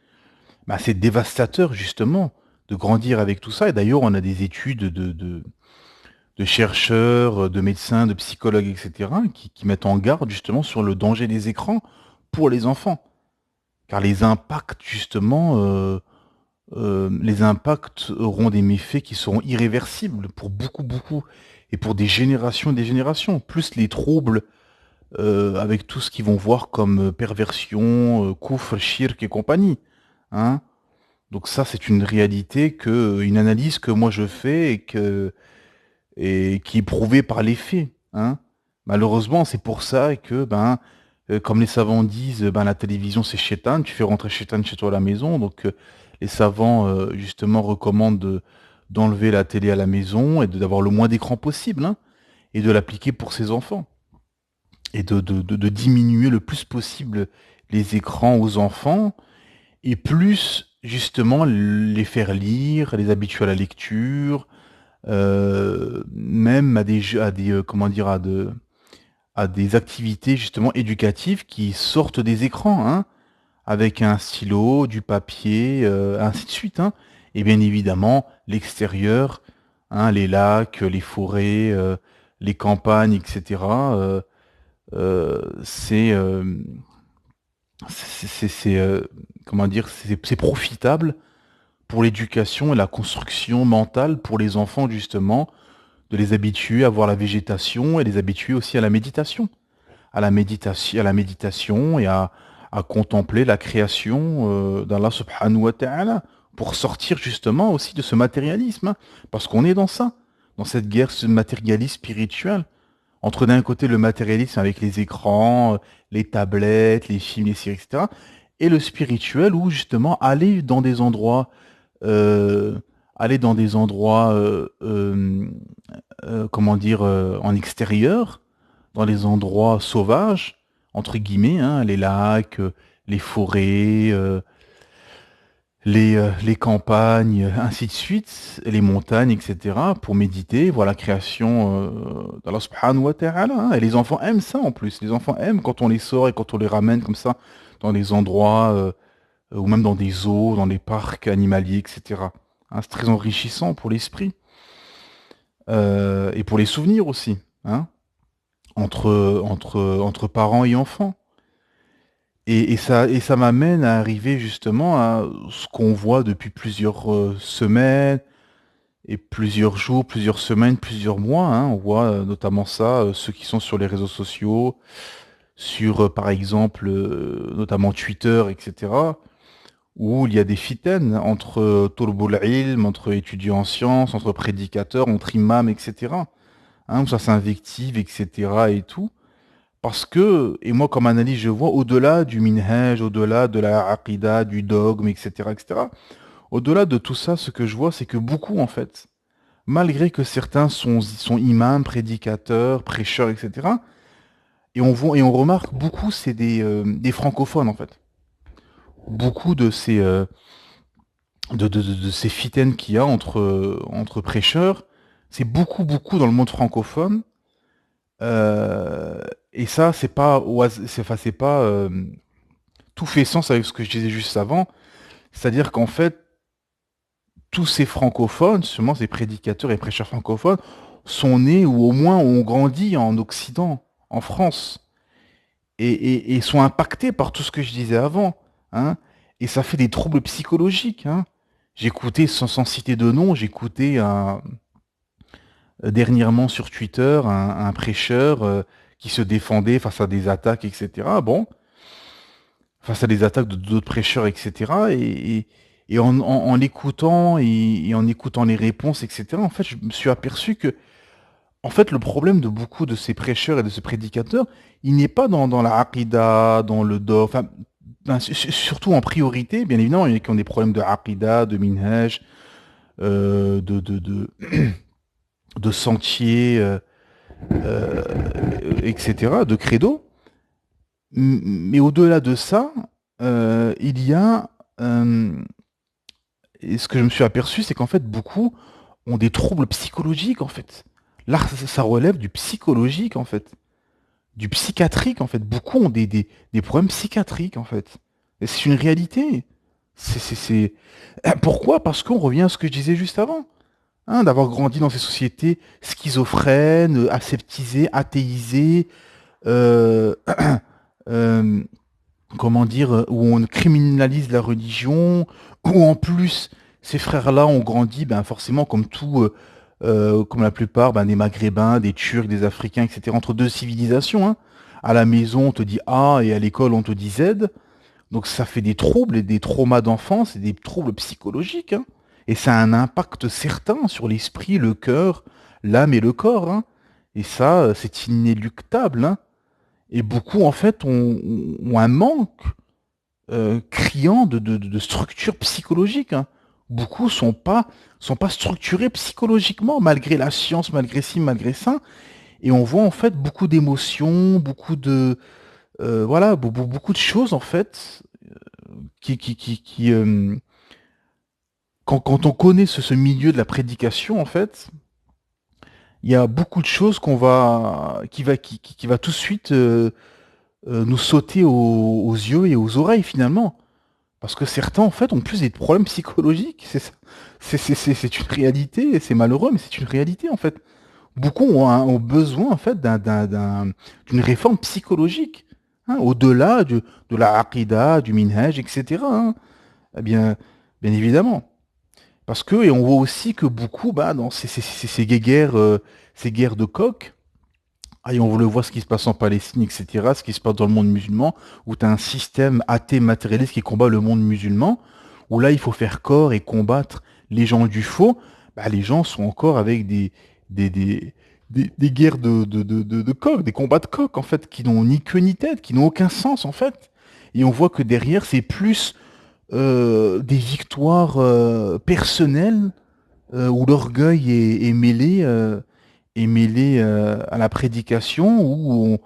Bah, c'est dévastateur, justement, de grandir avec tout ça. Et d'ailleurs, on a des études de chercheurs, de médecins, de psychologues, etc., qui mettent en garde, justement, sur le danger des écrans pour les enfants. Car les impacts auront des méfaits qui seront irréversibles pour beaucoup, beaucoup, et pour des générations et des générations. Plus les troubles avec tout ce qu'ils vont voir comme perversion, kufr, shirk et compagnie. Hein. Donc ça, c'est une réalité une analyse que moi je fais et qui est prouvée par les faits. Hein. Malheureusement, c'est pour ça que, comme les savants disent, la télévision c'est Shaitan, tu fais rentrer Shaitan chez toi à la maison. Donc les savants justement recommandent d'enlever la télé à la maison et d'avoir le moins d'écran possible, hein, et de l'appliquer pour ses enfants et de diminuer le plus possible les écrans aux enfants et plus justement les faire lire, les habituer à la lecture, même comment dire, à des activités justement éducatives qui sortent des écrans, hein, avec un stylo, du papier, ainsi de suite, hein. Et bien évidemment l'extérieur, hein, les lacs, les forêts, les campagnes, etc. C'est comment dire, c'est profitable pour l'éducation et la construction mentale pour les enfants, justement, de les habituer à voir la végétation et les habituer aussi à la méditation, à la méditation et à contempler la création d'Allah subhanahu wa ta'ala, pour sortir justement aussi de ce matérialisme, hein, parce qu'on est dans ça, dans cette guerre matérialiste spirituelle, entre d'un côté le matérialisme avec les écrans, les tablettes, les films, les séries, etc., et le spirituel où justement euh, aller dans des endroits, comment dire, en extérieur, dans les endroits sauvages, entre guillemets, hein, les lacs, les forêts, les campagnes, ainsi de suite, les montagnes, etc., pour méditer, voir la création d'Allah subhanahu wa ta'ala. Hein. Et les enfants aiment ça en plus. Les enfants aiment quand on les sort et quand on les ramène comme ça dans des endroits, ou même dans des zoos, dans des parcs animaliers, etc. Hein, c'est très enrichissant pour l'esprit et pour les souvenirs aussi, hein, entre parents et enfants. Et ça m'amène à arriver justement à ce qu'on voit depuis plusieurs semaines et plusieurs jours, plusieurs semaines, plusieurs mois. Hein. On voit notamment ça, ceux qui sont sur les réseaux sociaux, sur par exemple notamment Twitter, etc., où il y a des fitaines entre Tourbul Ilm, entre étudiants en sciences, entre prédicateurs, entre imams, etc. Hein, où ça s'invective, etc. et tout. Parce que, et moi comme analyse, je vois au-delà du minhaj, au-delà de la aqida, du dogme, etc., etc., au-delà de tout ça, ce que je vois, c'est que beaucoup, en fait, malgré que certains sont imams, prédicateurs, prêcheurs, etc., et on remarque beaucoup, c'est des francophones, en fait. Beaucoup de ces fitaines qu'il y a entre prêcheurs, c'est beaucoup, beaucoup dans le monde francophone. Euh, et ça, c'est pas, enfin, c'est pas tout fait sens avec ce que je disais juste avant. C'est-à-dire qu'en fait, tous ces francophones, seulement ces prédicateurs et prêcheurs francophones, sont nés ou au moins ont grandi en Occident, en France, et sont impactés par tout ce que je disais avant. Hein, et ça fait des troubles psychologiques. Hein. J'écoutais, sans citer de nom, j'écoutais dernièrement sur Twitter un prêcheur qui se défendait face à des attaques, etc. Bon, face à des attaques d'autres prêcheurs, etc. Et en l'écoutant et en écoutant les réponses, etc., en fait, je me suis aperçu que, en fait, le problème de beaucoup de ces prêcheurs et de ces prédicateurs, il n'est pas dans la aqidah, dans le do, enfin, surtout en priorité, bien évidemment, il y en a qui ont des problèmes de aqidah, de minhaj, de de sentiers, euh, etc., de credo. Mais au-delà de ça, il y a... et ce que je me suis aperçu, c'est qu'en fait, beaucoup ont des troubles psychologiques, en fait. Là, ça relève du psychologique, en fait. Du psychiatrique, en fait. Beaucoup ont des problèmes psychiatriques, en fait. Et c'est une réalité. C'est... Pourquoi? Parce qu'on revient à ce que je disais juste avant. Hein, d'avoir grandi dans ces sociétés schizophrènes, aseptisées, athéisées, euh, euh, comment dire, où on criminalise la religion, où en plus ces frères-là ont grandi, ben forcément comme tout, comme la plupart, ben, des Maghrébins, des Turcs, des Africains, etc., entre deux civilisations. Hein. À la maison, on te dit A et à l'école, on te dit Z. Donc ça fait des troubles et des traumas d'enfance et des troubles psychologiques. Hein. Et ça a un impact certain sur l'esprit, le cœur, l'âme et le corps. Hein. Et ça, c'est inéluctable. Hein. Et beaucoup, en fait, ont un manque criant de structure psychologique. Hein. Beaucoup sont pas structurés psychologiquement, malgré la science, malgré ci, malgré ça. Et on voit en fait beaucoup d'émotions, beaucoup de voilà, beaucoup de choses en fait qui quand on connaît ce milieu de la prédication en fait, il y a beaucoup de choses qui va tout de suite nous sauter aux yeux et aux oreilles finalement. Parce que certains, en fait, ont plus des problèmes psychologiques. C'est ça. C'est une réalité. C'est malheureux, mais c'est une réalité, en fait. Beaucoup ont besoin, en fait, d'une réforme psychologique. Hein, au-delà de la aqidah, du minhaj, etc. Hein. Eh bien évidemment. Parce que, et on voit aussi que beaucoup, bah, dans ces guerres de coq, et on le voit ce qui se passe en Palestine, etc., ce qui se passe dans le monde musulman, où tu as un système athée matérialiste qui combat le monde musulman, où là, il faut faire corps et combattre les gens du faux. Bah, les gens sont encore avec des, des, des guerres de coq, des combats de coq, en fait, qui n'ont ni queue ni tête, qui n'ont aucun sens, en fait. Et on voit que derrière, c'est plus des victoires personnelles, où l'orgueil est mêlé à la prédication, où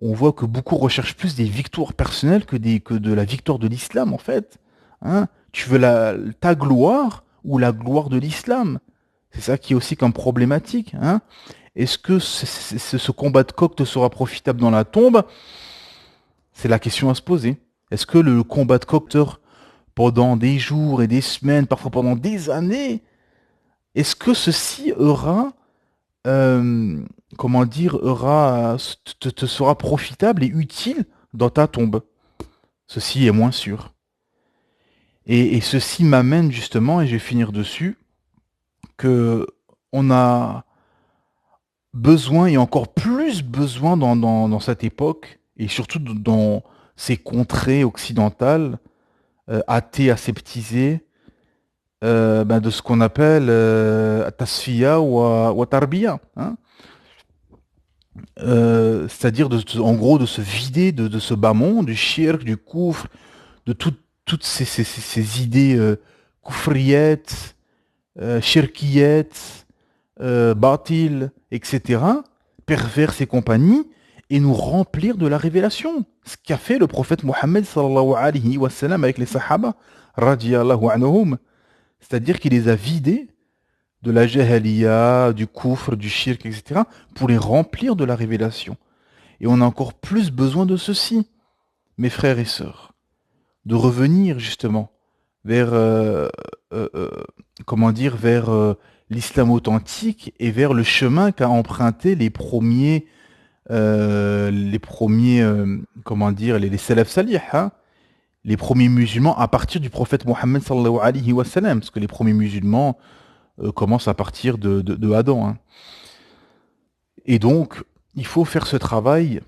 on voit que beaucoup recherchent plus des victoires personnelles que de la victoire de l'islam, en fait. Hein. Tu veux ta gloire ou la gloire de l'islam? C'est ça qui est aussi comme problématique. Hein. Est-ce que ce combat de coq te sera profitable dans la tombe? C'est la question à se poser. Est-ce que le combat de coq pendant des jours et des semaines, parfois pendant des années, est-ce que ceci aura comment dire, te sera profitable et utile dans ta tombe? Ceci est moins sûr. Et ceci m'amène justement, et je vais finir dessus, que on a besoin, et encore plus besoin dans cette époque, et surtout dans ces contrées occidentales, athées, aseptisées, ben de ce qu'on appelle tasfiya ou tarbiya. Hein. C'est-à-dire en gros de se vider de ce bas monde, du shirk, du koufr, de toutes ces idées koufriettes, shirkiettes, batil, etc., perverses et compagnie, et nous remplir de la révélation. Ce qu'a fait le prophète Mohammed sallallahu alayhi wa sallam avec les sahaba, radiyallahu anhum, c'est-à-dire qu'il les a vidés de la jahaliya, du koufr, du shirk, etc., pour les remplir de la révélation. Et on a encore plus besoin de ceci, mes frères et sœurs, de revenir justement vers, comment dire, vers l'islam authentique et vers le chemin qu'a emprunté comment dire, les salaf salih, hein, les premiers musulmans à partir du prophète Mohammed sallallahu alayhi wa sallam, parce que les premiers musulmans commencent à partir de Adam. Hein. Et donc, il faut faire ce travail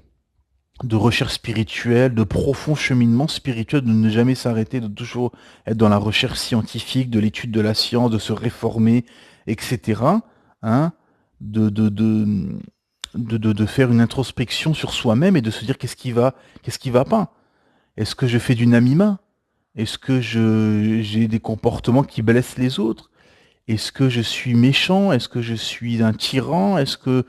de recherche spirituelle, de profond cheminement spirituel, de ne jamais s'arrêter, de toujours être dans la recherche scientifique, de l'étude de la science, de se réformer, etc. Hein, de faire une introspection sur soi-même et de se dire qu'est-ce qui va pas. Est-ce que je fais du namima? Est-ce que j'ai des comportements qui blessent les autres? Est-ce que je suis méchant? Est-ce que je suis un tyran? Est-ce que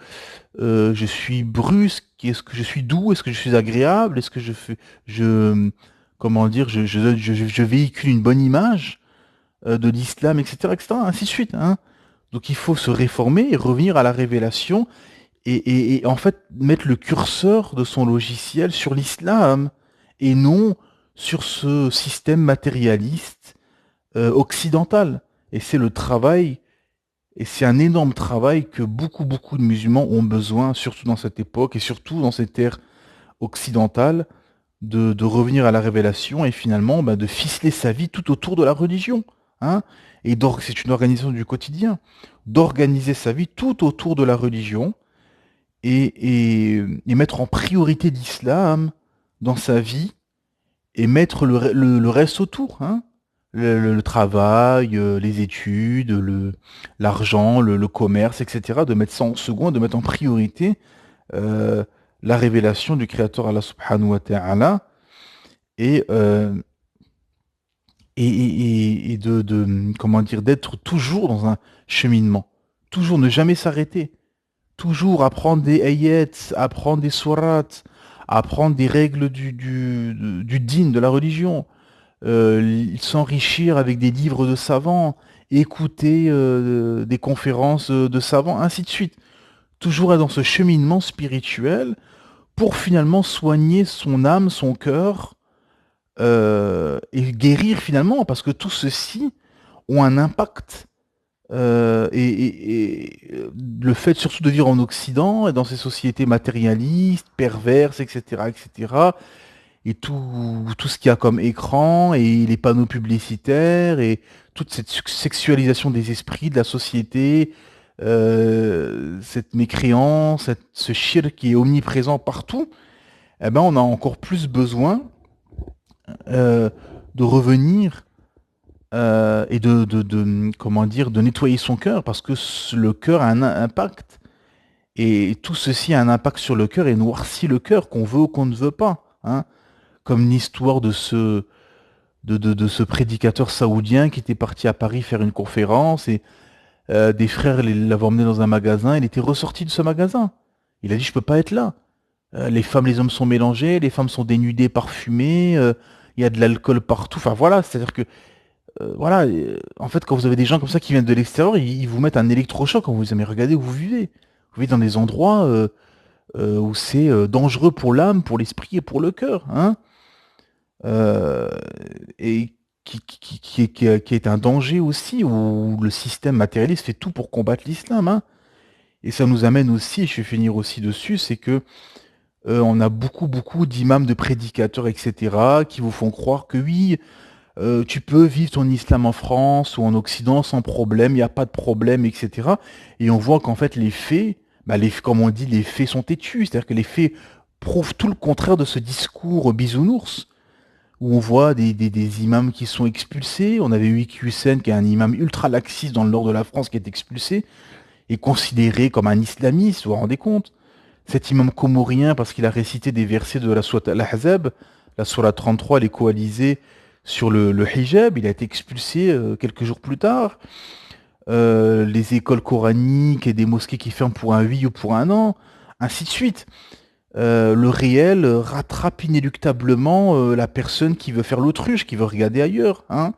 je suis brusque? Est-ce que je suis doux? Est-ce que je suis agréable? Est-ce que comment dire, je véhicule une bonne image de l'islam, etc., etc., ainsi de suite. Hein. Donc il faut se réformer et revenir à la révélation et en fait mettre le curseur de son logiciel sur l'islam et non sur ce système matérialiste occidental. Et c'est le travail, et c'est un énorme travail que beaucoup de musulmans ont besoin, surtout dans cette époque et surtout dans cette ère occidentale, de revenir à la révélation et finalement de ficeler sa vie tout autour de la religion. Hein, et c'est une organisation du quotidien, d'organiser sa vie tout autour de la religion et mettre en priorité l'islam dans sa vie et mettre le reste autour. Hein, le travail, les études, l'argent, le commerce, etc. De mettre ça en second, de mettre en priorité euh, la révélation du Créateur Allah subhanahu wa ta'ala et, euh, et comment dire, d'être toujours dans un cheminement. Toujours ne jamais s'arrêter. Toujours apprendre des ayats, apprendre des sourates, apprendre des règles du dîn, de la religion, s'enrichir avec des livres de savants, écouter des conférences de savants, ainsi de suite. Toujours être dans ce cheminement spirituel pour finalement soigner son âme, son cœur, et guérir finalement, parce que tout ceci ont un impact. Le fait surtout de vivre en Occident et dans ces sociétés matérialistes, perverses, etc., etc., et tout ce qu'il y a comme écran, et les panneaux publicitaires, et toute cette sexualisation des esprits, de la société, cette mécréance, ce shirk qui est omniprésent partout, eh ben on a encore plus besoin de revenir et comment dire, de nettoyer son cœur, parce que le cœur a un impact, et tout ceci a un impact sur le cœur et noircit le cœur, qu'on veut ou qu'on ne veut pas. Hein. Comme l'histoire de ce prédicateur saoudien qui était parti à Paris faire une conférence, et des frères l'avaient emmené dans un magasin, il était ressorti de ce magasin. Il a dit, je peux pas être là. Les femmes, les hommes sont mélangés, les femmes sont dénudées, parfumées, il y a de l'alcool partout. Enfin voilà, c'est-à-dire que voilà, en fait, quand vous avez des gens comme ça qui viennent de l'extérieur, ils vous mettent un électrochoc quand vous dites, mais regardez où vous vivez. Vous vivez dans des endroits où c'est dangereux pour l'âme, pour l'esprit et pour le cœur. Hein, et qui est un danger aussi, où le système matérialiste fait tout pour combattre l'islam. Hein. Et ça nous amène aussi, je vais finir aussi dessus, c'est que on a beaucoup d'imams, de prédicateurs, etc., qui vous font croire que oui, tu peux vivre ton islam en France ou en Occident sans problème, il n'y a pas de problème, etc. Et on voit qu'en fait les faits, comme on dit, les faits sont têtus, c'est-à-dire que les faits prouvent tout le contraire de ce discours bisounours, où on voit des imams qui sont expulsés. On avait eu Hussein, qui est un imam ultra laxiste dans le nord de la France, qui est expulsé et considéré comme un islamiste, vous vous rendez compte? Cet imam comorien, parce qu'il a récité des versets de la sourate Al-Ahzab, la sourate 33, les coalisés sur le hijab, il a été expulsé quelques jours plus tard. Les écoles coraniques et des mosquées qui ferment pour un oui ou pour un an, ainsi de suite. Le réel rattrape inéluctablement la personne qui veut faire l'autruche, qui veut regarder ailleurs. Hein,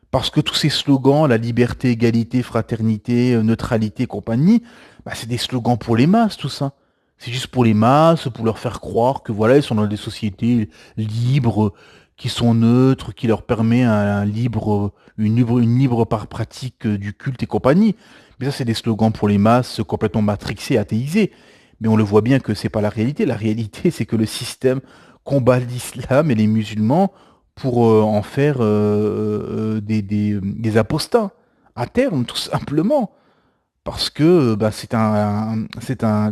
parce que tous ces slogans, la liberté, égalité, fraternité, neutralité, compagnie, c'est des slogans pour les masses, tout ça. C'est juste pour les masses, pour leur faire croire que voilà, ils sont dans des sociétés libres, qui sont neutres, qui leur permet une libre pratique du culte et compagnie. Mais ça, c'est des slogans pour les masses complètement matrixés, athéisés. Mais on le voit bien que c'est pas la réalité. La réalité, c'est que le système combat l'islam et les musulmans pour en faire des apostats, à terme, tout simplement. Parce que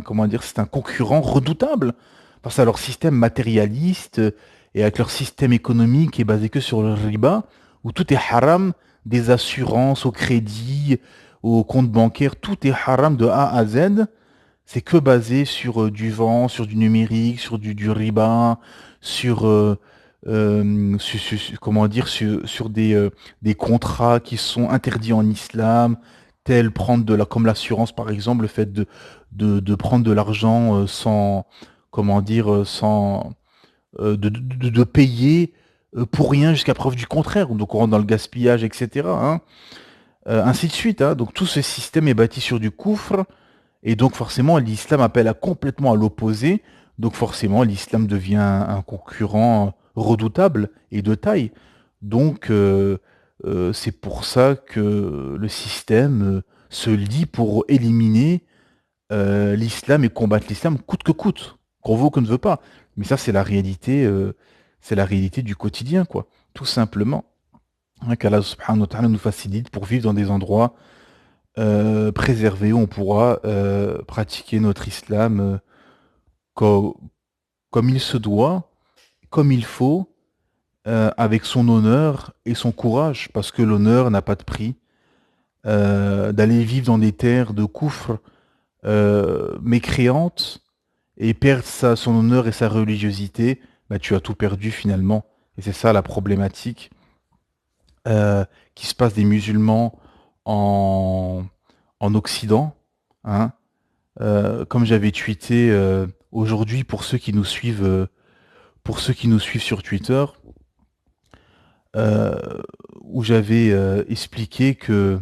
comment dire, c'est un concurrent redoutable face à leur système matérialiste et avec leur système économique qui est basé que sur le riba, où tout est haram, des assurances au crédit, au compte bancaire, tout est haram de A à Z. C'est que basé sur du vent, sur du numérique, sur du riba, comment dire, sur des contrats qui sont interdits en islam, tels prendre comme l'assurance par exemple, le fait de prendre de l'argent sans, comment dire, sans de payer pour rien jusqu'à preuve du contraire, donc on rentre dans le gaspillage, etc. Hein, ainsi de suite. Hein. Donc tout ce système est bâti sur du coufre, et donc forcément l'islam appelle complètement à l'opposé, donc forcément l'islam devient un concurrent redoutable et de taille. Donc, c'est pour ça que le système se lie pour éliminer l'islam et combattre l'islam coûte que coûte, qu'on veut ou qu'on ne veut pas. Mais ça, c'est la réalité du quotidien, quoi. Tout simplement. Hein, qu'Allah subhanahu wa ta'ala nous facilite pour vivre dans des endroits préservés où on pourra pratiquer notre islam co- comme il se doit, comme il faut, avec son honneur et son courage, parce que l'honneur n'a pas de prix. D'aller vivre dans des terres de coufre mécréantes et perdre son honneur et sa religiosité, bah, tu as tout perdu finalement. Et c'est ça la problématique qui se passe des musulmans en, en Occident. Hein. Comme j'avais tweeté aujourd'hui pour ceux qui nous suivent sur Twitter, euh, où j'avais expliqué que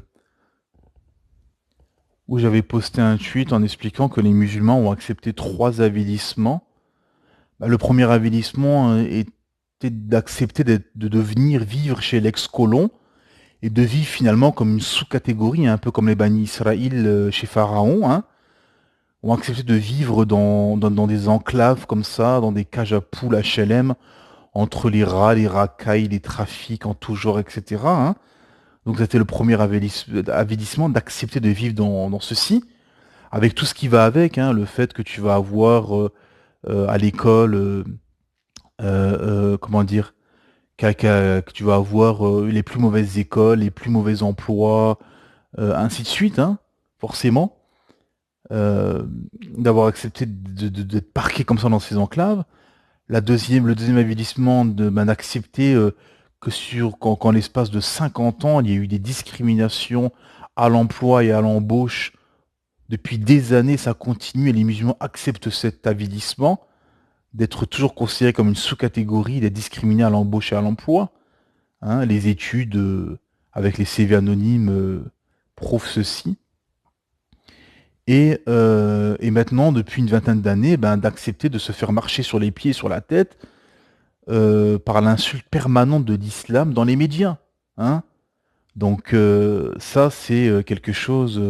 où j'avais posté un tweet en expliquant que les musulmans ont accepté 3 avélissements. Bah, le premier avilissement était d'accepter de venir vivre chez l'ex-colon et de vivre finalement comme une sous-catégorie, un peu comme les Bani Israël chez Pharaon, hein, ont accepté de vivre dans des enclaves comme ça, dans des cages à poules HLM, entre les rats, les racailles, les trafics en tout genre, etc. Hein. Donc c'était le premier avilissement d'accepter de vivre dans ceci, avec tout ce qui va avec, hein, le fait que tu vas avoir à l'école, comment dire, que tu vas avoir les plus mauvaises écoles, les plus mauvais emplois, ainsi de suite, hein, forcément. Euh, D'avoir accepté d'être parqué comme ça dans ces enclaves. Le deuxième avilissement d'accepter qu'en l'espace de 50 ans, il y a eu des discriminations à l'emploi et à l'embauche. Depuis des années, ça continue et les musulmans acceptent cet avilissement d'être toujours considérés comme une sous-catégorie, d'être discriminés à l'embauche et à l'emploi. Hein, les études avec les CV anonymes prouvent ceci. Et maintenant, depuis une vingtaine d'années, ben, d'accepter de se faire marcher sur les pieds et sur la tête par l'insulte permanente de l'islam dans les médias. Hein. Donc ça, c'est quelque chose...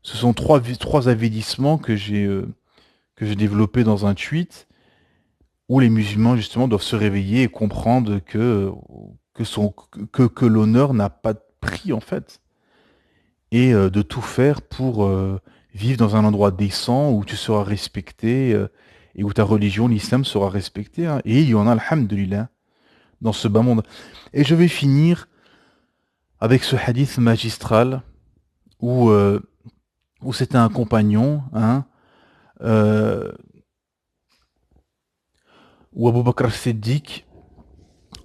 ce sont trois avélissements que j'ai développés dans un tweet où les musulmans, justement, doivent se réveiller et comprendre que l'honneur n'a pas de prix, en fait. Et de tout faire pour vivre dans un endroit décent où tu seras respecté et où ta religion, l'islam, sera respectée. Hein. Et il y en a, alhamdulillah, dans ce bas monde. Et je vais finir avec ce hadith magistral où, où c'était un compagnon, hein, euh, où Abu Bakr Siddiq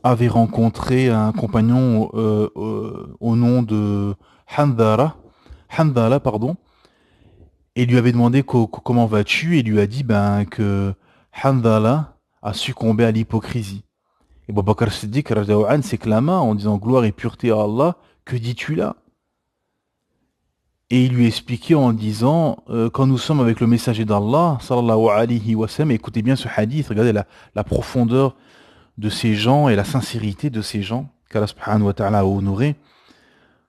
avait rencontré un compagnon au nom de Handala, pardon, et lui avait demandé comment vas-tu, et lui a dit ben, que Handala a succombé à l'hypocrisie. Et Abu Bakr Siddiq radhiyallahu anhu s'éclama en disant gloire et pureté à Allah, que dis-tu là? Et il lui expliquait en disant quand nous sommes avec le messager d'Allah, sallallahu alayhi wa sallam, écoutez bien ce hadith, regardez la profondeur de ces gens et la sincérité de ces gens qu'Allah subhanahu wa ta'ala a honoré.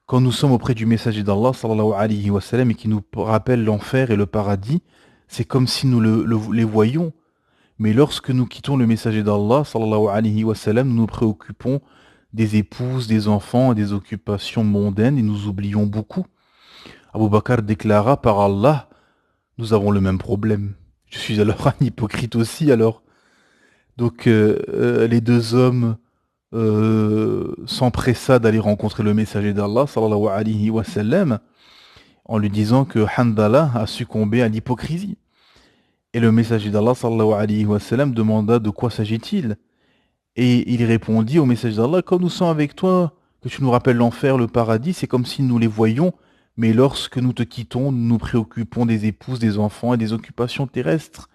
Quand nous sommes auprès du messager d'Allah, sallallahu alayhi wa sallam, et qui nous rappelle l'enfer et le paradis, c'est comme si nous les voyions. Mais lorsque nous quittons le messager d'Allah, sallallahu alayhi wa sallam, nous nous préoccupons des épouses, des enfants et des occupations mondaines et nous oublions beaucoup. Abu Bakr déclara par Allah, nous avons le même problème. Je suis alors un hypocrite aussi alors. Donc les deux hommes s'empressa d'aller rencontrer le messager d'Allah, sallallahu alayhi wa sallam, en lui disant que Handala a succombé à l'hypocrisie. Et le messager d'Allah, sallallahu alayhi wa sallam, demanda de quoi s'agit-il. Et il répondit au messager d'Allah, quand nous sommes avec toi, que tu nous rappelles l'enfer, le paradis, c'est comme si nous les voyions, mais lorsque nous te quittons, nous nous préoccupons des épouses, des enfants et des occupations terrestres.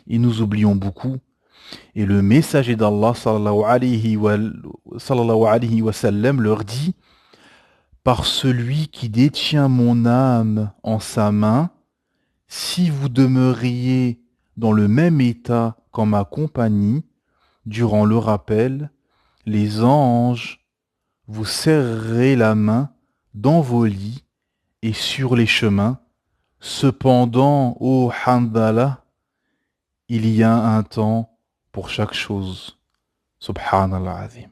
Et nous oublions beaucoup. Et le messager d'Allah sallallahu alayhi wa sallam leur dit par celui qui détient mon âme en sa main, si vous demeuriez dans le même état qu'en ma compagnie, durant le rappel, les anges vous serrerez la main dans vos lits et sur les chemins. Cependant, ô Handala, il y a un temps pour chaque chose. Subhanallah azim.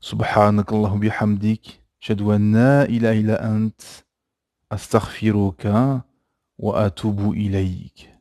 سبحانك اللهم بحمدك أشهد أن لا إله إلا أنت أستغفرك وأتوب إليك